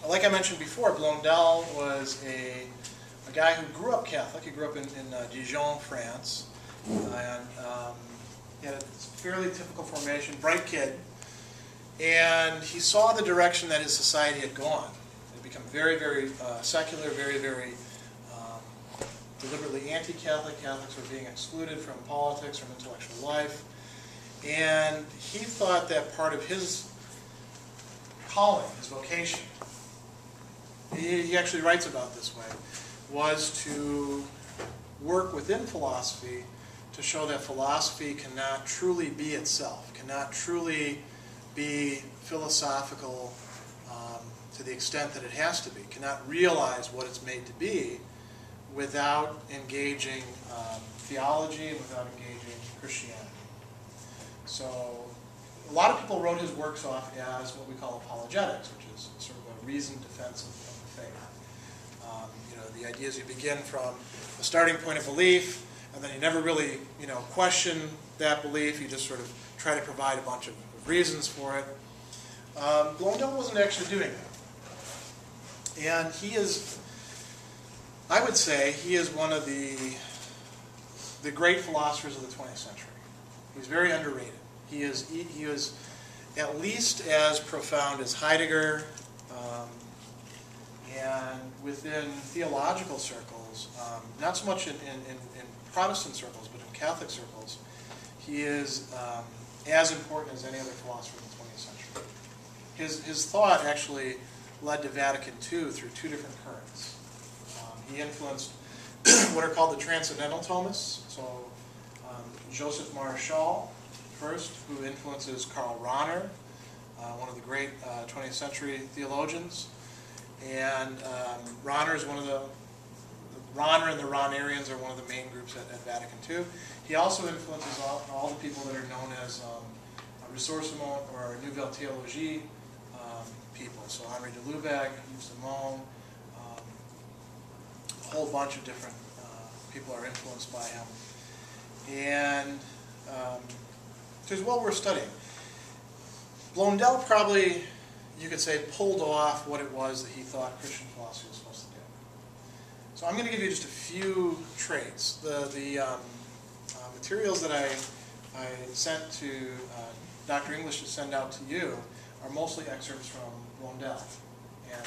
like I mentioned before, Blondell was a guy who grew up Catholic. He grew up in Dijon, France, and he had a fairly typical formation, bright kid, and he saw the direction that his society had gone. It had become very, very secular, very, very deliberately anti-Catholic. Catholics were being excluded from politics, from intellectual life, and he thought that part of his calling, his vocation, he actually writes about this way, was to work within philosophy to show that philosophy cannot truly be itself, cannot truly be philosophical to the extent that it has to be, cannot realize what it's made to be without engaging theology and without engaging Christianity. So a lot of people wrote his works off as what we call apologetics, which is sort of a reasoned defense of the faith. The idea is you begin from a starting point of belief, and then you never really, question that belief. You just sort of try to provide a bunch of reasons for it. Blondell wasn't actually doing that. And he is, I would say, he is one of the great philosophers of the 20th century. He's very underrated. He was at least as profound as Heidegger, and within theological circles, not so much in Protestant circles, but in Catholic circles, he is as important as any other philosopher in the 20th century. His thought actually led to Vatican II through two different currents. He influenced what are called the Transcendental Thomists, so Joseph Marechal first, who influences Karl Rahner, one of the great 20th century theologians. And Rahner is Rahner and the Rahnerians are one of the main groups at Vatican II. He also influences all the people that are known as Ressourcement or Nouvelle Theologie people. So Henri de Lubac, Yves Simon, a whole bunch of different people are influenced by him. And so he's well worth studying. Blondell probably, you could say, pulled off what it was that he thought Christian philosophy was supposed to do. So I'm going to give you just a few traits. The materials that I sent to Dr. English to send out to you are mostly excerpts from Blondell. And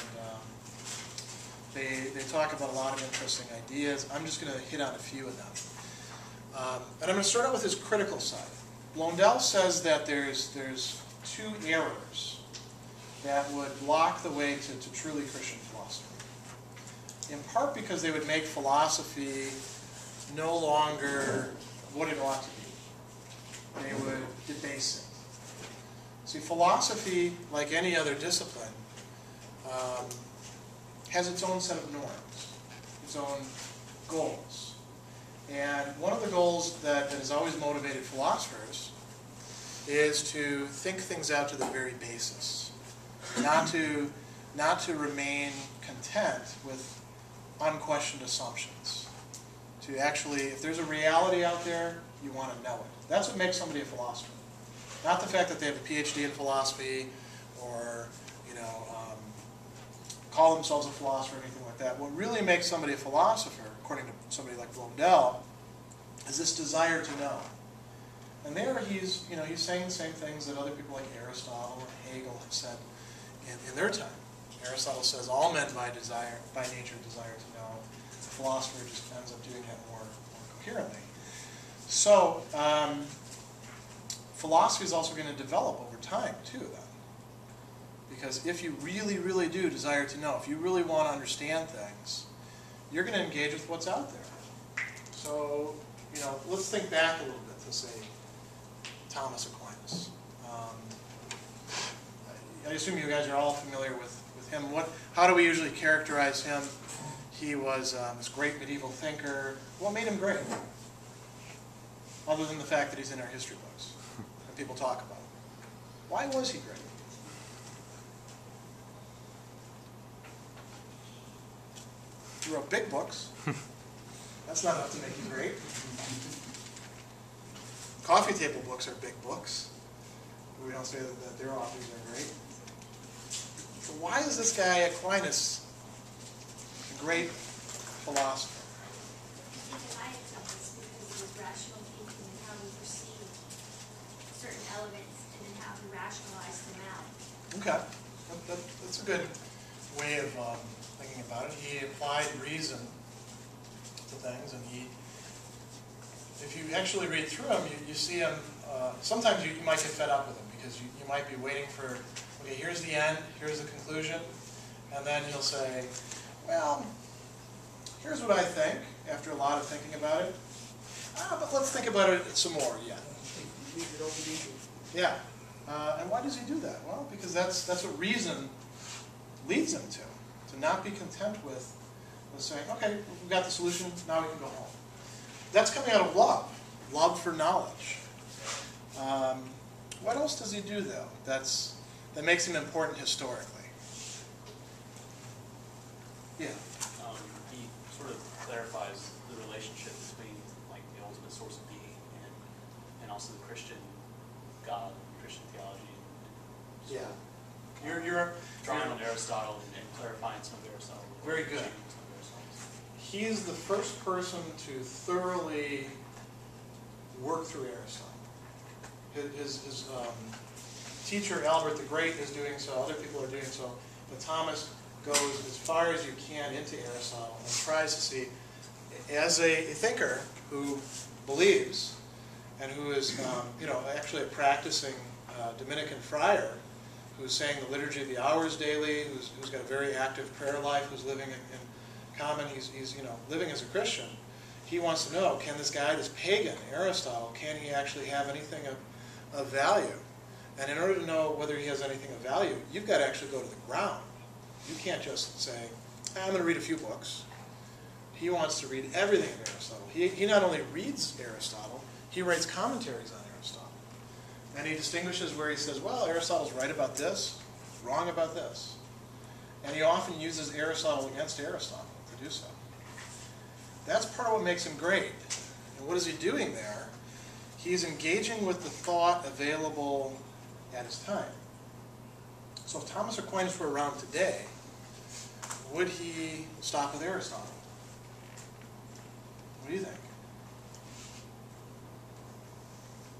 they talk about a lot of interesting ideas. I'm just going to hit on a few of them. And I'm going to start out with his critical side. Blondell says that there's two errors that would block the way to truly Christian philosophy. In part because they would make philosophy no longer what it ought to be. They would debase it. See, philosophy, like any other discipline, has its own set of norms, its own goals. And one of the goals that has always motivated philosophers is to think things out to the very basis. Not to remain content with unquestioned assumptions. To actually, if there's a reality out there, you want to know it. That's what makes somebody a philosopher. Not the fact that they have a PhD in philosophy or, call themselves a philosopher or anything like that. What really makes somebody a philosopher, according to somebody like Blondell, is this desire to know. And there he's saying the same things that other people like Aristotle and Hegel have said in their time. Aristotle says all men by nature desire to know. The philosopher just ends up doing it more coherently. So philosophy is also going to develop over time too, then. Because if you really, really do desire to know, if you really want to understand things, you're going to engage with what's out there. So, let's think back a little bit to, say, Thomas Aquinas. I assume you guys are all familiar with him. How do we usually characterize him? He was this great medieval thinker. What made him great? Other than the fact that he's in our history books and people talk about him. Why was he great? He wrote big books. That's not enough to make you great. Coffee table books are big books. We don't say that their authors are great. So why is this guy Aquinas a great philosopher? I accept this because it was rational thinking and how we perceive certain elements and then how we rationalize them out. Okay, that's a good way of thinking about it. He applied reason to things, and if you actually read through him, you see him, sometimes you might get fed up with him because you might be waiting for, okay, here's the end, here's the conclusion, and then he'll say, well, here's what I think, after a lot of thinking about it. But let's think about it some more yet. Yeah. And why does he do that? Well, because that's what reason leads him to not be content with saying, okay, we've got the solution, now we can go home. That's coming out of love for knowledge. What else does he do, though, that makes him important historically? Yeah. He sort of clarifies the relationship between like the ultimate source of being and also the Christian God, Christian theology. Yeah. You're drawing on Aristotle and clarifying some of Aristotle. Very good. He's the first person to thoroughly work through Aristotle. His teacher, Albert the Great, is doing so. Other people are doing so. But Thomas goes as far as you can into Aristotle and tries to see, as a thinker who believes and who is, actually a practicing Dominican friar, who's saying the Liturgy of the Hours daily, who's got a very active prayer life, who's living in common, he's living as a Christian. He wants to know, can this guy, this pagan, Aristotle, can he actually have anything of value? And in order to know whether he has anything of value, you've got to actually go to the ground. You can't just say, I'm going to read a few books. He wants to read everything of Aristotle. He not only reads Aristotle, he writes commentaries on Aristotle. And he distinguishes where he says, well, Aristotle's right about this, wrong about this. And he often uses Aristotle against Aristotle to do so. That's part of what makes him great. And what is he doing there? He's engaging with the thought available at his time. So if Thomas Aquinas were around today, would he stop with Aristotle? What do you think?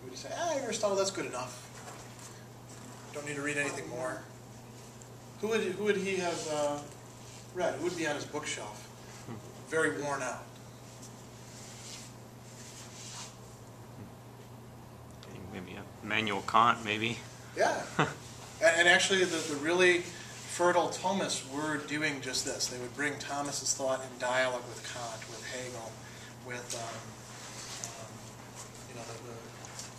Would he say, Aristotle, that's good enough. Don't need to read anything more. Who would he have read? Who would be on his bookshelf? Very worn out. Maybe Immanuel Kant, maybe. Yeah. And actually, the really fertile Thomists were doing just this. They would bring Thomas's thought in dialogue with Kant, with Hegel, with the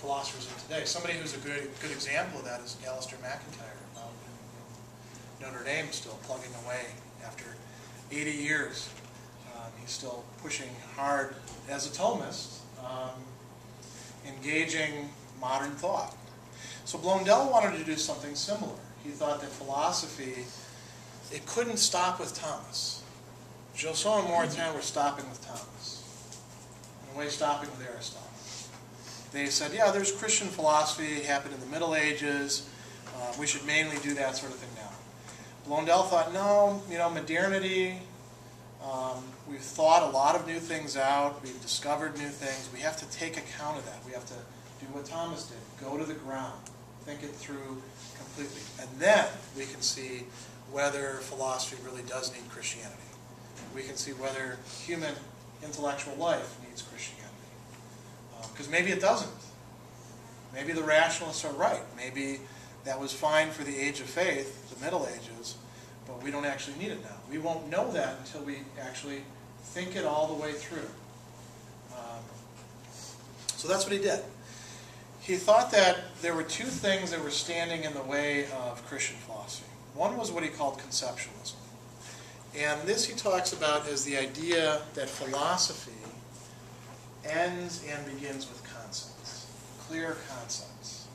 philosophers of today. Somebody who's a good example of that is Alistair MacIntyre, now in Notre Dame, still plugging away after 80 years. He's still pushing hard as a Thomist, engaging modern thought. So Blondell wanted to do something similar. He thought that philosophy, it couldn't stop with Thomas. Gilson and Maritain were stopping with Thomas. In a way, stopping with Aristotle. They said, yeah, there's Christian philosophy, it happened in the Middle Ages, we should mainly do that sort of thing now. Blondell thought, no, modernity, we've thought a lot of new things out, we've discovered new things, we have to take account of that. We have to do what Thomas did, go to the ground, think it through completely. And then we can see whether philosophy really does need Christianity. We can see whether human intellectual life needs Christianity. Because maybe it doesn't. Maybe the rationalists are right. Maybe that was fine for the age of faith, the Middle Ages, but we don't actually need it now. We won't know that until we actually think it all the way through. So that's what he did. He thought that there were two things that were standing in the way of Christian philosophy. One was what he called conceptualism. And this he talks about as the idea that philosophy ends and begins with concepts, clear concepts.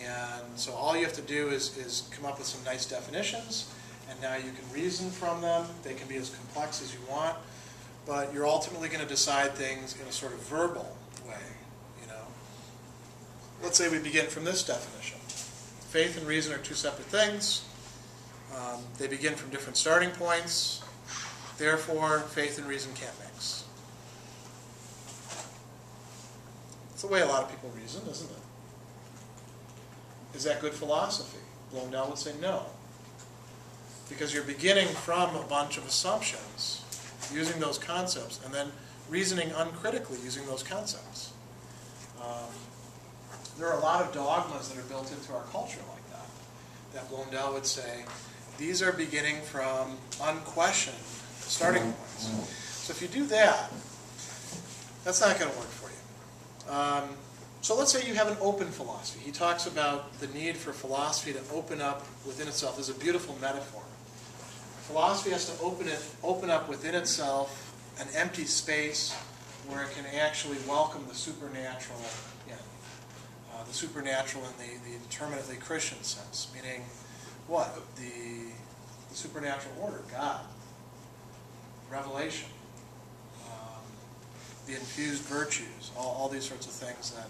And so all you have to do is come up with some nice definitions, and now you can reason from them. They can be as complex as you want, but you're ultimately going to decide things in a sort of verbal way. Let's say we begin from this definition. Faith and reason are two separate things. They begin from different starting points. Therefore, faith and reason can't mix. It's the way a lot of people reason, isn't it? Is that good philosophy? Blondell would say no. Because you're beginning from a bunch of assumptions, using those concepts, and then reasoning uncritically using those concepts. There are a lot of dogmas that are built into our culture like that Blondell would say, these are beginning from unquestioned starting points. So if you do that, that's not going to work for you. So let's say you have an open philosophy. He talks about the need for philosophy to open up within itself. There's a beautiful metaphor. Philosophy has to open up within itself an empty space where it can actually welcome the supernatural in. The supernatural in the determinately Christian sense, meaning what? The supernatural order, God, revelation, the infused virtues, all these sorts of things that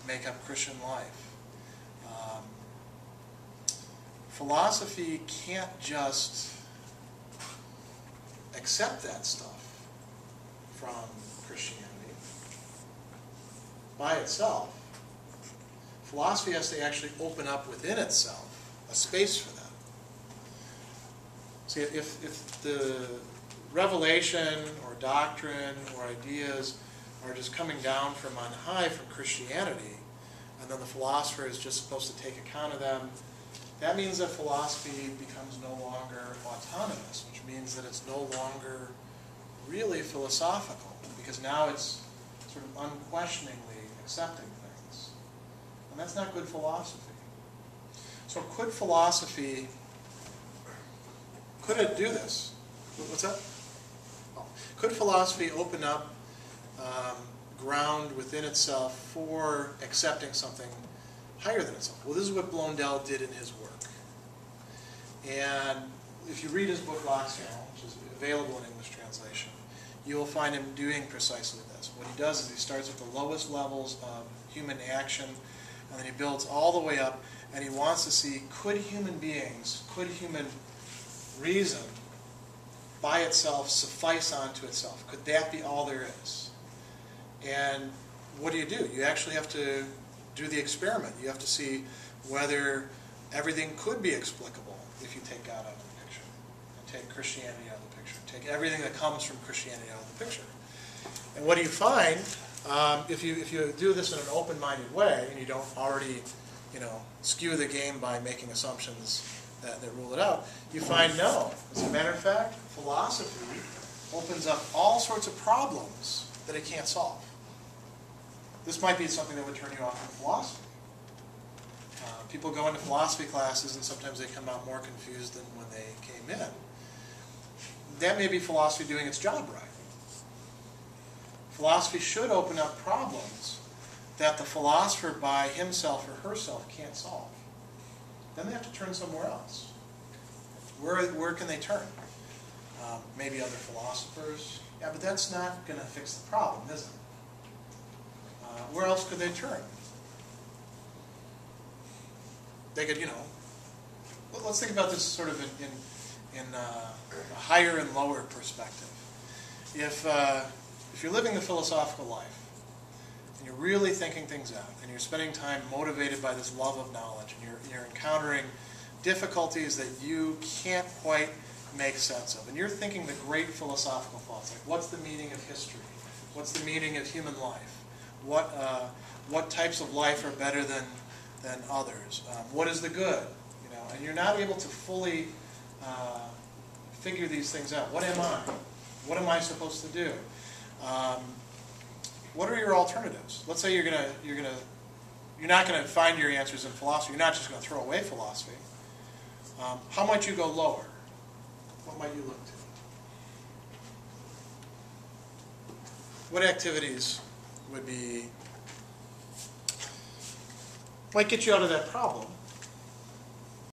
make up Christian life. Philosophy can't just accept that stuff from Christianity by itself. Philosophy has to actually open up within itself a space for that. See, if the revelation or doctrine or ideas are just coming down from on high from Christianity, and then the philosopher is just supposed to take account of them, that means that philosophy becomes no longer autonomous, which means that it's no longer really philosophical, because now it's sort of unquestioningly accepting things. And that's not good philosophy. So could philosophy, could it do this? What's that? Oh. Could philosophy open up ground within itself for accepting something higher than itself? Well, this is what Blondell did in his work. And if you read his book, L'Action, which is available in English translation, you will find him doing precisely this. What he does is he starts at the lowest levels of human action, and then he builds all the way up, and he wants to see, could human beings, could human reason by itself suffice unto itself? Could that be all there is? And what do? You actually have to do the experiment. You have to see whether everything could be explicable if you take God out of the picture, and take Christianity out of the picture, take everything that comes from Christianity out of the picture. And what do you find if you do this in an open-minded way, and you don't already, skew the game by making assumptions that rule it out? You find no. As a matter of fact, philosophy opens up all sorts of problems that it can't solve. This might be something that would turn you off from philosophy. People go into philosophy classes and sometimes they come out more confused than when they came in. That may be philosophy doing its job right. Philosophy should open up problems that the philosopher by himself or herself can't solve. Then they have to turn somewhere else. Where can they turn? Maybe other philosophers. Yeah, but that's not going to fix the problem, is it? Where else could they turn? They could, let's think about this sort of in a higher and lower perspective. If you're living the philosophical life, and you're really thinking things out, and you're spending time motivated by this love of knowledge, and you're encountering difficulties that you can't quite make sense of, and you're thinking the great philosophical thoughts, like what's the meaning of history? What's the meaning of human life? What types of life are better than others? What is the good? And you're not able to fully figure these things out. What am I? What am I supposed to do? What are your alternatives? Let's say you're not going to find your answers in philosophy. You're not just going to throw away philosophy. How might you go lower? What might you look to? What activities might get you out of that problem